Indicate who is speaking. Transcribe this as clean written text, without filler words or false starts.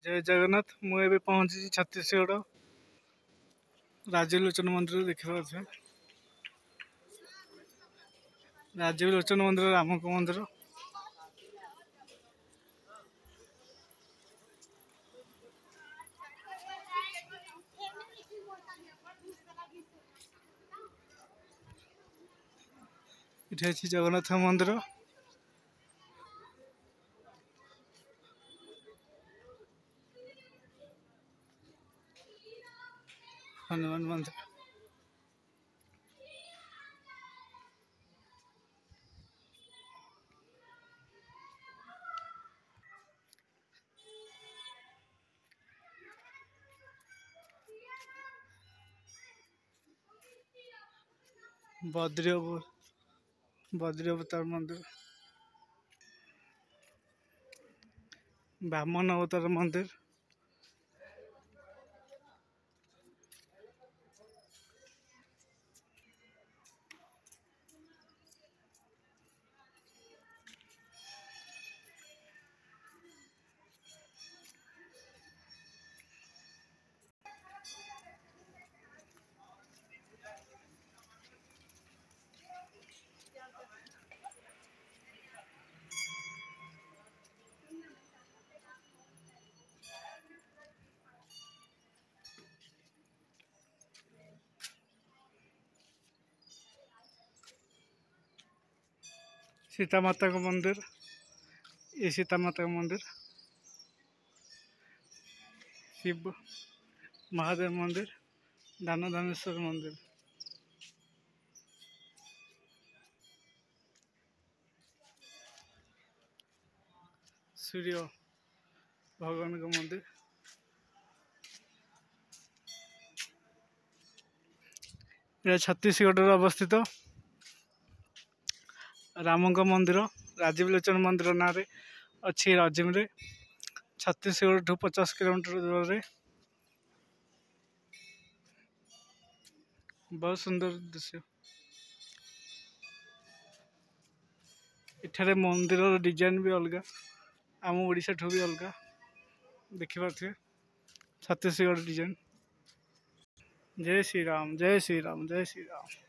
Speaker 1: जय जगन्नाथ मुझे पहुंची छत्तीसगढ़ राजीवलोचन मंदिर देखा राजीवलोचन मंदिर राम मंदिर ये जगन्नाथ मंदिर हनुमान मंदिर बद्री अवतार मंदिर बामन अवतार मंदिर सीता माता का मंदिर ये सीता माता का मंदिर शिव महादेव मंदिर दानेश्वर मंदिर सूर्य भगवान का मंदिर यह छत्तीसगढ़ अवस्थित राम मंदिर राजीवलोचन मंदिर ना अच्छी राजिम रे छत्तीसगढ़ ठू 50 किलोमीटर दूर रे बहुत सुंदर दृश्य इठारे मंदिर डिजाइन भी अलग आम ओडिशा ठू भी अलग देखिपे छत्तीसगढ़ डिजाइन जय श्री राम जय श्री राम जय श्री राम।